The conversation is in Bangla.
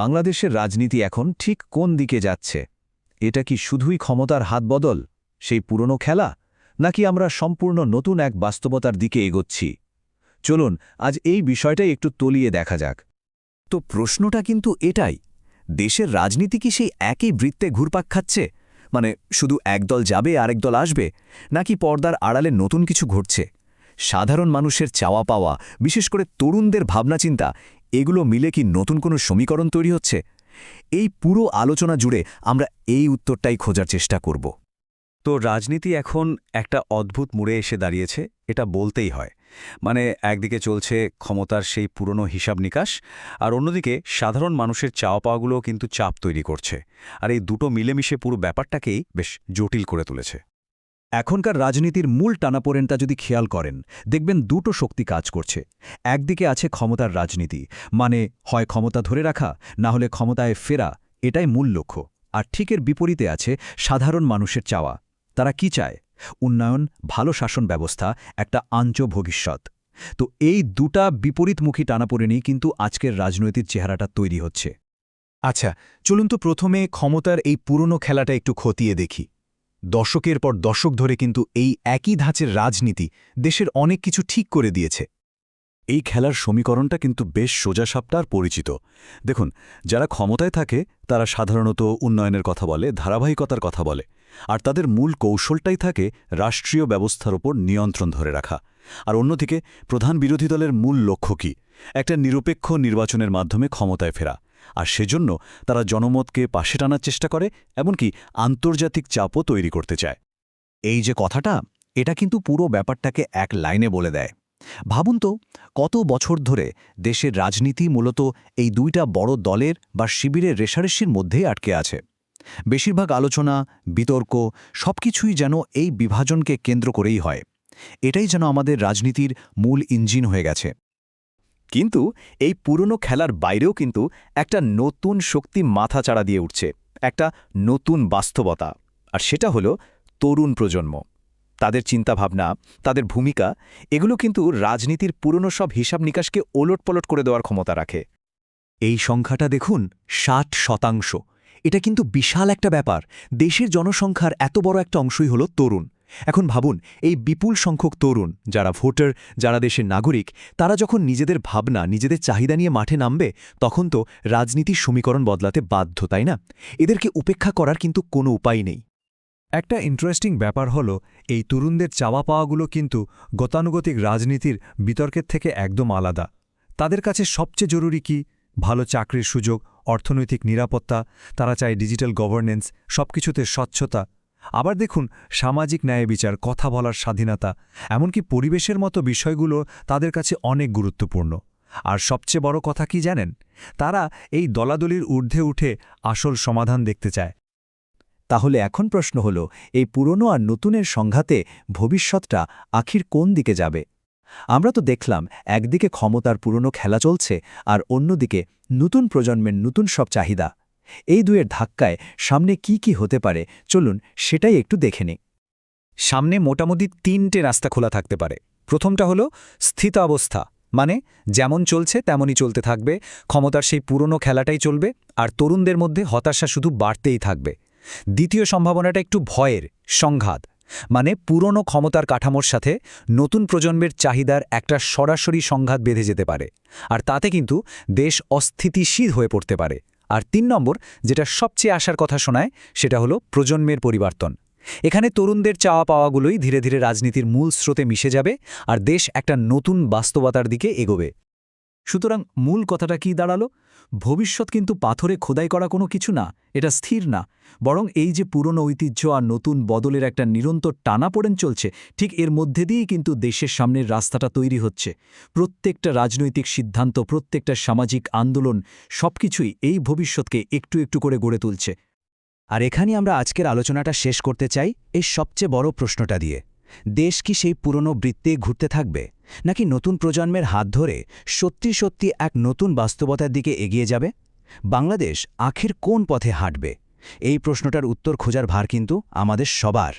বাংলাদেশের রাজনীতি এখন ঠিক কোন দিকে যাচ্ছে? এটা কি শুধুই ক্ষমতার হাত বদল, সেই পুরনো খেলা, নাকি আমরা সম্পূর্ণ নতুন এক বাস্তবতার দিকে এগোচ্ছি? চলুন আজ এই বিষয়টাই একটু তলিয়ে দেখা যাক। তো প্রশ্নটা কিন্তু এটাই, দেশের রাজনীতি কি সেই একই বৃত্তে ঘুরপাক খাচ্ছে? মানে শুধু একদল যাবে আরেক দল আসবে, নাকি পর্দার আড়ালে নতুন কিছু ঘটছে? সাধারণ মানুষের চাওয়া পাওয়া, বিশেষ করে তরুণদের ভাবনাচিন্তা, এগুলো মিলে কি নতুন কোনো সমীকরণ তৈরি হচ্ছে? এই পুরো আলোচনা জুড়ে আমরা এই উত্তরটাই খোঁজার চেষ্টা করব। তো রাজনীতি এখন একটা অদ্ভুত মোড়ে এসে দাঁড়িয়েছে, এটা বলতেই হয়। মানে একদিকে চলছে ক্ষমতার সেই পুরনো হিসাব নিকাশ, আর অন্যদিকে সাধারণ মানুষের চাওয়া পাওয়াগুলোও কিন্তু চাপ তৈরি করছে। আর এই দুটো মিলেমিশে পুরো ব্যাপারটাকেই বেশ জটিল করে তুলেছে। এখনকার রাজনীতির মূল টানাপোড়েনটা যদি খেয়াল করেন, দেখবেন দুটো শক্তি কাজ করছে। একদিকে আছে ক্ষমতার রাজনীতি, মানে হয় ক্ষমতা ধরে রাখা, না হলে ক্ষমতায় ফেরা, এটাই মূল লক্ষ্য। আর ঠিকের বিপরীতে আছে সাধারণ মানুষের চাওয়া। তারা কি চায়? উন্নয়ন, ভালো শাসন ব্যবস্থা, একটা আঞ্চ ভবিষ্যৎ। তো এই দুটা বিপরীতমুখী টানাপোড়েনেই কিন্তু আজকের রাজনৈতিক চেহারাটা তৈরি হচ্ছে। আচ্ছা, চলুন তো প্রথমে ক্ষমতার এই পুরনো খেলাটা একটু খতিয়ে দেখি। দশকের পর দশক ধরে কিন্তু এই একই ধাঁচের রাজনীতি দেশের অনেক কিছু ঠিক করে দিয়েছে। এই খেলার সমীকরণটা কিন্তু বেশ সোজাসাপটা আর পরিচিত। দেখুন, যারা ক্ষমতায় থাকে তারা সাধারণত উন্নয়নের কথা বলে, ধারাবাহিকতার কথা বলে, আর তাদের মূল কৌশলটাই থাকে রাষ্ট্রীয় ব্যবস্থার ওপর নিয়ন্ত্রণ ধরে রাখা। আর অন্যদিকে প্রধান বিরোধী দলের মূল লক্ষ্য কি? একটা নিরপেক্ষ নির্বাচনের মাধ্যমে ক্ষমতায় ফেরা। আর সেজন্য তারা জনমতকে পাশে টানার চেষ্টা করে, এমনকি আন্তর্জাতিক চাপও তৈরি করতে চায়। এই যে কথাটা, এটা কিন্তু পুরো ব্যাপারটাকে এক লাইনে বলে দেয়। ভাবুন তো, কত বছর ধরে দেশের রাজনীতি মূলত এই দুইটা বড় দলের বা শিবিরের রেষারেষির মধ্যেই আটকে আছে। বেশিরভাগ আলোচনা, বিতর্ক সবকিছুই যেন এই বিভাজনকে কেন্দ্র করেই হয়। এটাই যেন আমাদের রাজনীতির মূল ইঞ্জিন হয়ে গেছে। কিন্তু এই পুরনো খেলার বাইরেও কিন্তু একটা নতুন শক্তি মাথাচাড়া দিয়ে উঠছে, একটা নতুন বাস্তবতা। আর সেটা হলো তরুণ প্রজন্ম। তাদের চিন্তাভাবনা, তাদের ভূমিকা, এগুলো কিন্তু রাজনীতির পুরনো সব হিসাব নিকাশকে ওলটপলট করে দেওয়ার ক্ষমতা রাখে। এই সংখ্যাটা দেখুন, 60%। এটা কিন্তু বিশাল একটা ব্যাপার। দেশের জনসংখ্যার এত বড় একটা অংশই হলো তরুণ। এখন ভাবুন, এই বিপুল সংখ্যক তরুণ, যারা ভোটার, যারা দেশের নাগরিক, তারা যখন নিজেদের ভাবনা, নিজেদের চাহিদা নিয়ে মাঠে নামবে, তখন তো রাজনীতির সমীকরণ বদলাতে বাধ্য, তাই না? এদেরকে উপেক্ষা করার কিন্তু কোনো উপায় নেই। একটা ইন্টারেস্টিং ব্যাপার হলো, এই তরুণদের চাওয়া পাওয়াগুলো কিন্তু গতানুগতিক রাজনীতির বিতর্কের থেকে একদম আলাদা। তাদের কাছে সবচেয়ে জরুরি কি? ভালো চাকরির সুযোগ, অর্থনৈতিক নিরাপত্তা, তারা চায় ডিজিটাল গভর্নেন্স, সবকিছুতে স্বচ্ছতা। আবার দেখুন, সামাজিক ন্যায় বিচার, কথা বলার স্বাধীনতা, এমনকি পরিবেশের মতো বিষয়গুলো তাদের কাছে অনেক গুরুত্বপূর্ণ। আর সবচেয়ে বড় কথা কি জানেন? তারা এই দলাদলির ঊর্ধ্বে উঠে আসল সমাধান দেখতে চায়। তাহলে এখন প্রশ্ন হল, এই পুরনো আর নতুনের সংঘাতে ভবিষ্যৎটা আখির কোন দিকে যাবে? আমরা তো দেখলাম, একদিকে ক্ষমতার পুরনো খেলা চলছে, আর অন্যদিকে নতুন প্রজন্মের নতুন সব চাহিদা। এই দুয়ের ধাক্কায় সামনে কি কি হতে পারে, চলুন সেটাই একটু দেখে নিই। সামনে মোটামুটি 3টে রাস্তা খোলা থাকতে পারে। প্রথমটা হলো স্থিতাবস্থা, মানে যেমন চলছে তেমনই চলতে থাকবে, ক্ষমতার সেই পুরনো খেলাটাই চলবে, আর তরুণদের মধ্যে হতাশা শুধু বাড়তেই থাকবে। দ্বিতীয় সম্ভাবনাটা একটু ভয়ের, সংঘাত, মানে পুরনো ক্ষমতার কাঠামোর সাথে নতুন প্রজন্মের চাহিদার একটা সরাসরি সংঘাত বেঁধে যেতে পারে, আর তাতে কিন্তু দেশ অস্থিতিশীল হয়ে পড়তে পারে। আর 3 নম্বর, যেটা সবচেয়ে আশার কথা শোনায়, সেটা হলো প্রজন্মের পরিবর্তন। এখানে তরুণদের চাওয়া পাওয়াগুলোই ধীরে ধীরে রাজনীতির মূল স্রোতে মিশে যাবে, আর দেশ একটা নতুন বাস্তবতার দিকে এগোবে। সুতরাং মূল কথাটা কি দাঁড়ালো? ভবিষ্যৎ কিন্তু পাথরে খোদাই করা কোনো কিছু না, এটা স্থির না, বরং এই যে পুরনো ঐতিহ্য আর নতুন বদলের একটা নিরন্তর টানাপোড়েন চলছে, ঠিক এর মধ্যে দিয়েই কিন্তু দেশের সামনের রাস্তাটা তৈরি হচ্ছে। প্রত্যেকটা রাজনৈতিক সিদ্ধান্ত, প্রত্যেকটা সামাজিক আন্দোলন, সবকিছুই এই ভবিষ্যৎকে একটু একটু করে গড়ে তুলছে। আর এখানে আমরা আজকের আলোচনাটা শেষ করতে চাই এই সবচেয়ে বড় প্রশ্নটা দিয়ে। দেশ কি সেই পুরনো বৃত্তে ঘুরতে থাকবে, নাকি নতুন প্রজন্মের হাত ধরে সত্যি সত্যি এক নতুন বাস্তবতার দিকে এগিয়ে যাবে? বাংলাদেশ আখির কোন পথে হাঁটবে? এই প্রশ্নটার উত্তর খোঁজার ভার কিন্তু আমাদের সবার।